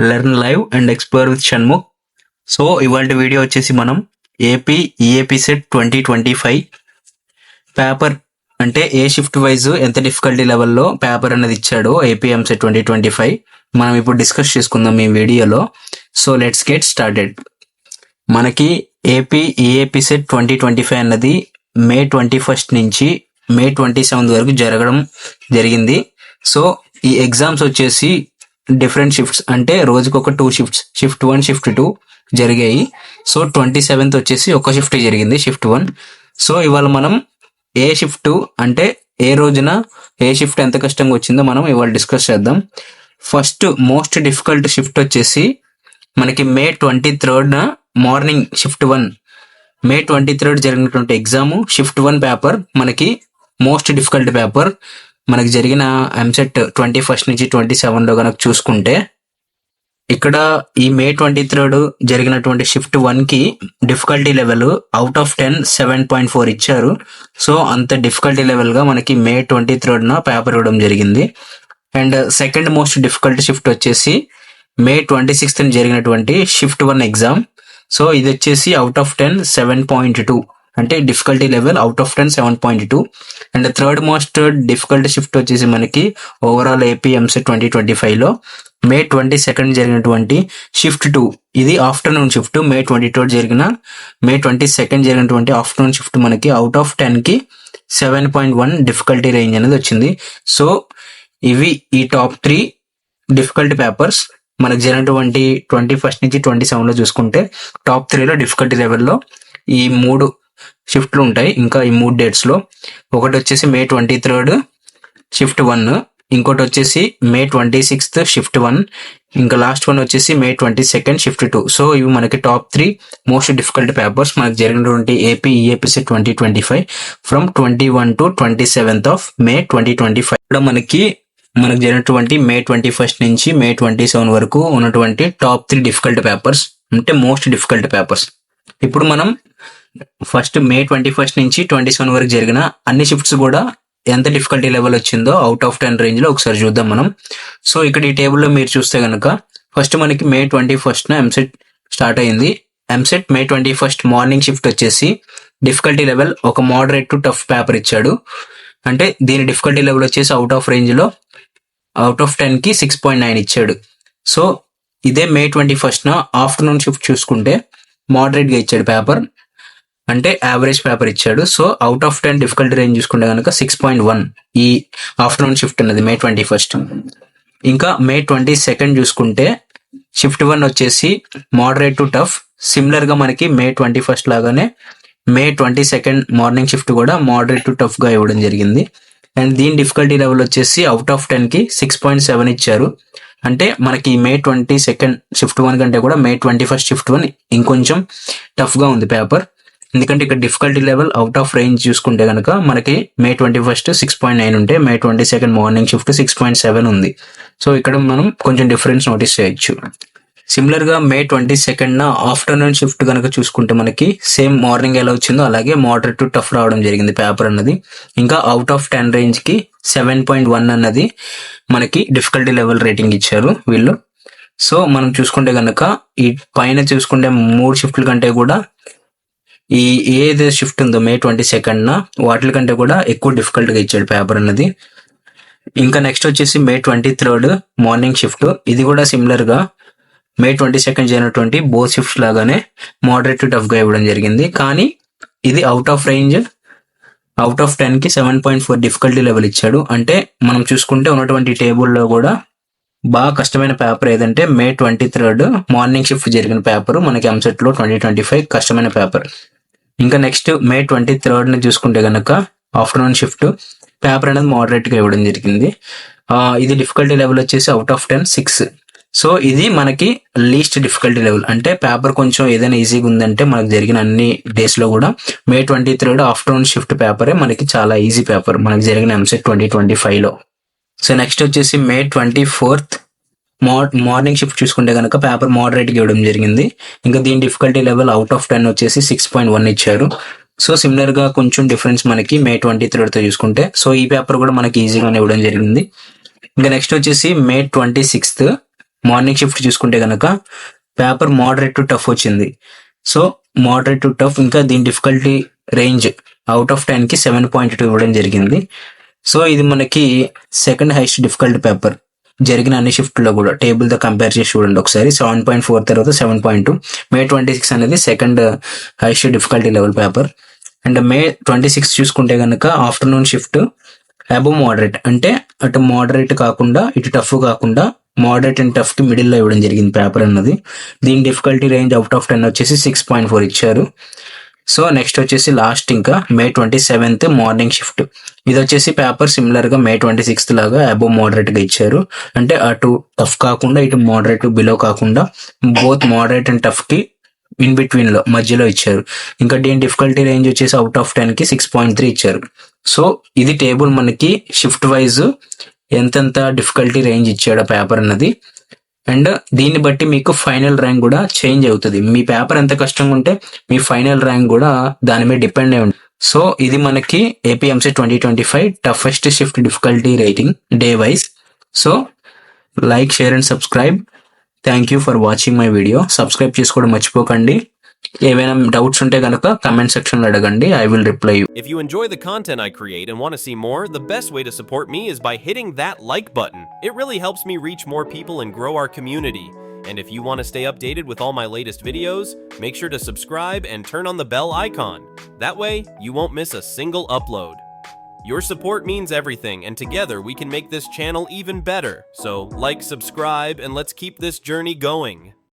Learn live and explore with Shanmukh. So ఇవాళ video వచ్చేసి మనం ఏపీ ఈఏపీ సెట్ 2025 పేపర్ అంటే ఏ షిఫ్ట్ వైజ్ ఎంత డిఫికల్టీ లెవెల్లో పేపర్ అనేది ఇచ్చాడో ఏపీ ఎంసెట్ 2025 మనం ఇప్పుడు డిస్కస్ చేసుకుందాం ఈ వీడియోలో. So let's get started. మనకి ఏపీ ఈఏపీ సెట్ 2025 అన్నది మే 21 నుంచి మే 27 వరకు జరగడం జరిగింది. సో ఈ ఎగ్జామ్స్ వచ్చేసి డిఫరెంట్ షిఫ్ట్స్ అంటే రోజుకి ఒక 2 షిఫ్ట్స్, షిఫ్ట్ 1 షిఫ్ట్ 2 జరిగాయి. సో 27th వచ్చేసి ఒక షిఫ్ట్ జరిగింది, షిఫ్ట్ 1. సో ఇవాళ మనం ఏ షిఫ్ట్ అంటే ఏ రోజున ఏ షిఫ్ట్ ఎంత కష్టంగా వచ్చిందో మనం ఇవాళ డిస్కస్ చేద్దాం. ఫస్ట్ మోస్ట్ డిఫికల్ట్ షిఫ్ట్ వచ్చేసి మనకి మే 23rd మార్నింగ్ షిఫ్ట్ 1. మే 23rd జరిగినటువంటి ఎగ్జామ్ షిఫ్ట్ 1 పేపర్ మనకి మోస్ట్ డిఫికల్ట్ పేపర్. మనకి జరిగిన ఎంసెట్ 21 నుంచి 27లో కనుక చూసుకుంటే ఇక్కడ ఈ మే 23rd జరిగినటువంటి షిఫ్ట్ 1కి డిఫికల్టీ లెవెల్ అవుట్ ఆఫ్ 10 7.4 ఇచ్చారు. సో అంత డిఫికల్టీ లెవెల్గా మనకి మే 23rd పేపర్ ఇవ్వడం జరిగింది. And second most difficult shift వచ్చేసి మే 26th జరిగినటువంటి షిఫ్ట్ 1 ఎగ్జామ్. సో ఇది వచ్చేసి అవుట్ ఆఫ్ 10 7.2 అంటే difficulty level out of 10 7.2. And third most difficult shift వచ్చేసి మనకి ఓవరాల్ ఏపీ ఎంసెట్ 2025లో మే 22nd జరిగినటువంటి షిఫ్ట్ 2. ఇది ఆఫ్టర్నూన్ షిఫ్ట్. మే 22 జరిగిన మే 22nd జరిగినటువంటి ఆఫ్టర్నూన్ షిఫ్ట్ మనకి అవుట్ ఆఫ్ 10కి 7.1 డిఫికల్టీ రేంజ్ అనేది వచ్చింది. సో ఇవి ఈ టాప్ 3 డిఫికల్ట్ పేపర్స్ మనకు జరిగినటువంటి 21 నుంచి 27లో చూసుకుంటే టాప్ 3లో డిఫికల్టీ లెవెల్లో ఈ 3 షిఫ్ట్లు ఉంటాయి. ఇంకా ఈ 3 డేట్స్లో ఒకటి వచ్చేసి మే 23rd షిఫ్ట్ 1, ఇంకోటి వచ్చేసి మే 26th షిఫ్ట్ 1, ఇంకా లాస్ట్ వన్ వచ్చేసి మే 22nd షిఫ్ట్ 2. సో ఇవి మనకి టాప్ 3 మోస్ట్ డిఫికల్ట్ పేపర్స్ మనకు జరిగినటువంటి AP ఈఏపీసీ 2025 from 21 to 27th of May 2025. ఇక్కడ మనకు జరిగినటువంటి మే 21 నుంచి మే 27 వరకు ఉన్నటువంటి టాప్ 3 డిఫికల్ట్ పేపర్స్ అంటే మోస్ట్ డిఫికల్ట్ పేపర్స్. ఇప్పుడు మనం ఫస్ట్ మే 21 నుంచి 27 వరకు జరిగిన అన్ని షిఫ్ట్స్ కూడా ఎంత డిఫికల్టీ లెవెల్ వచ్చిందో అవుట్ ఆఫ్ 10 రేంజ్లో ఒకసారి చూద్దాం మనం. సో ఇక్కడ ఈ టేబుల్లో మీరు చూస్తే కనుక ఫస్ట్ మనకి మే 21 ఎంసెట్ స్టార్ట్ అయింది. ఎంసెట్ మే 21 మార్నింగ్ షిఫ్ట్ వచ్చేసి డిఫికల్టీ లెవెల్ ఒక మోడరేట్ టు టఫ్ పేపర్ ఇచ్చాడు. అంటే దీని డిఫికల్టీ లెవెల్ వచ్చేసి అవుట్ ఆఫ్ రేంజ్లో అవుట్ ఆఫ్ 10కి 6.9 ఇచ్చాడు. సో ఇదే మే 21 ఆఫ్టర్నూన్ షిఫ్ట్ చూసుకుంటే మోడరేట్గా ఇచ్చాడు పేపర్, అంటే యావరేజ్ పేపర్ ఇచ్చాడు. So out of 10 difficulty range చూసుకుంటే కనుక 6.1 ఈ ఆఫ్టర్నూన్ షిఫ్ట్ అన్నది మే 21. ఇంకా మే 22 చూసుకుంటే షిఫ్ట్ 1 వచ్చేసి మోడరేట్ టు టఫ్. సిమిలర్గా మనకి మే 21 లాగానే మే 22 మార్నింగ్ షిఫ్ట్ కూడా మోడరేట్ టు టఫ్గా ఇవ్వడం జరిగింది. అండ్ దీని డిఫికల్టీ లెవెల్ వచ్చేసి అవుట్ ఆఫ్ 10కి 6.7 ఇచ్చారు. అంటే మనకి మే 22 షిఫ్ట్ 1 కంటే కూడా మే 21 షిఫ్ట్ 1 ఇంకొంచెం టఫ్గా ఉంది పేపర్. ఎందుకంటే ఇక్కడ difficulty level out of range చూసుకుంటే కనుక మనకి మే 21 6.9 ఉంటే మే 22 మార్నింగ్ షిఫ్ట్ 6.7 ఉంది. సో ఇక్కడ మనం కొంచెం డిఫరెన్స్ నోటీస్ చేయొచ్చు. సిమిలర్గా మే 22 ఆఫ్టర్నూన్ షిఫ్ట్ కనుక చూసుకుంటే మనకి సేమ్ మార్నింగ్ ఎలా వచ్చిందో అలాగే మోడరేట్ టు టఫ్ రావడం జరిగింది పేపర్ అన్నది. ఇంకా అవుట్ ఆఫ్ 10 రేంజ్కి 7.1 అన్నది మనకి డిఫికల్టీ లెవెల్ రేటింగ్ ఇచ్చారు వీళ్ళు. సో మనం చూసుకుంటే కనుక ఈ పైన చూసుకుంటే 3 షిఫ్ట్ల కంటే కూడా ఈ ఏదైతే షిఫ్ట్ ఉందో మే 22 వాటి కంటే కూడా ఎక్కువ డిఫికల్ట్గా ఇచ్చాడు పేపర్ అన్నది. ఇంకా నెక్స్ట్ వచ్చేసి మే 23rd మార్నింగ్ షిఫ్ట్. ఇది కూడా సిమిలర్గా మే 22 జరిగినటువంటి బోత్ షిఫ్ట్స్ లాగానే మోడరేట్ టు టఫ్గా ఇవ్వడం జరిగింది. కానీ ఇది out of range out of 10కి 7.4 డిఫికల్టీ లెవెల్ ఇచ్చాడు. అంటే మనం చూసుకుంటే ఉన్నటువంటి టేబుల్లో కూడా బాగా కష్టమైన పేపర్ ఏదంటే మే 23rd మార్నింగ్ షిఫ్ట్ జరిగిన పేపర్ మనకి ఎంసెట్లో 2025 కష్టమైన పేపర్. ఇంకా నెక్స్ట్ మే 23rd చూసుకుంటే కనుక ఆఫ్టర్నూన్ షిఫ్ట్ పేపర్ అనేది మోడరేట్గా ఇవ్వడం జరిగింది. ఇది డిఫికల్టీ లెవెల్ వచ్చేసి అవుట్ ఆఫ్ 10 6. సో ఇది మనకి లీస్ట్ డిఫికల్టీ లెవెల్. అంటే పేపర్ కొంచెం ఏదైనా ఈజీగా ఉందంటే మనకు జరిగిన అన్ని డేస్లో కూడా మే 23rd ఆఫ్టర్నూన్ షిఫ్ట్ పేపరే మనకి చాలా ఈజీ పేపర్ మనకి జరిగిన ఎంసెట్ 2025లో. సో నెక్స్ట్ వచ్చేసి మే 24th మార్నింగ్ షిఫ్ట్ చూసుకుంటే కనుక పేపర్ మోడరేట్గా ఇవ్వడం జరిగింది. ఇంకా దీని డిఫికల్టీ లెవెల్ అవుట్ ఆఫ్ 10 వచ్చేసి 6.1 ఇచ్చారు. సో సిమిలర్గా కొంచెం డిఫరెన్స్ మనకి మే 23తో చూసుకుంటే. సో ఈ పేపర్ కూడా మనకి ఈజీగానే ఇవ్వడం జరిగింది. ఇంకా నెక్స్ట్ వచ్చేసి మే 26th మార్నింగ్ షిఫ్ట్ చూసుకుంటే కనుక పేపర్ మోడరేట్ టు టఫ్ వచ్చింది. సో మోడరేట్ టు టఫ్, ఇంకా దీని డిఫికల్టీ రేంజ్ అవుట్ ఆఫ్ 10కి 7.2 ఇవ్వడం జరిగింది. సో ఇది మనకి సెకండ్ హైయెస్ట్ డిఫికల్ట్ పేపర్ జరిగిన అన్ని షిఫ్ట్లో కూడా. టేబుల్తో కంపేర్ చేసి చూడండి ఒకసారి. 7.4 తర్వాత 7.2. May 26 అనేది second highest difficulty level paper. And May 26 చూసుకుంటే కనుక ఆఫ్టర్నూన్ షిఫ్ట్ అబవ్ మోడరేట్, అంటే అటు మోడరేట్ కాకుండా ఇటు టఫ్ కాకుండా మోడరేట్ అండ్ టఫ్ కి మిడిల్ లో ఇవ్వడం జరిగింది పేపర్ అన్నది. దీని డిఫికల్టీ రేంజ్ అవుట్ ఆఫ్ 10 వచ్చేసి 6.4 ఇచ్చారు. సో నెక్స్ట్ వచ్చేసి లాస్ట్ ఇంకా May 27 మార్నింగ్ షిఫ్ట్. ఇది వచ్చేసి పేపర్ సిమిలర్ గా May 26 లాగా అబవ్ మోడరేట్ గా ఇచ్చారు. అంటే అటు టఫ్ కాకుండా ఇటు మోడరేట్ బిలో కాకుండా బోత్ మోడరేట్ అండ్ టఫ్ కి ఇన్ బిట్వీన్ లో మధ్యలో ఇచ్చారు. ఇంకా దీని డిఫికల్టీ రేంజ్ వచ్చేసి అవుట్ ఆఫ్ 10కి 6.3 ఇచ్చారు. సో ఇది టేబుల్ మనకి షిఫ్ట్ వైజ్ ఎంతెంత డిఫికల్టీ రేంజ్ ఇచ్చాడో పేపర్ అన్నది. అండ్ దీన్ని బట్టి మీకు ఫైనల్ ర్యాంక్ కూడా చేంజ్ అవుతుంది. మీ పేపర్ ఎంత కష్టంగా ఉంటే మీ ఫైనల్ ర్యాంక్ కూడా దాని మీద డిపెండ్ అయి ఉంటుంది. సో ఇది మనకి APMC 2025 toughest shift difficulty rating day wise. So like, share and subscribe. Thank you for watching my video. Subscribe చేసుకోవడం మర్చిపోకండి. ఏవైనా డౌట్స్ ఉంటే కనుక కమెంట్ సెక్షన్ లో అడగండి. I will reply you. If you enjoy the content I create and want to see more, the best way to support me is by hitting that like button. It really helps me reach more people and grow our community. And if you want to stay updated with all my latest videos, make sure to subscribe and turn on the bell icon. That way, you won't miss a single upload. Your support means everything, and together we can make this channel even better. So, like, subscribe, and let's keep this journey going.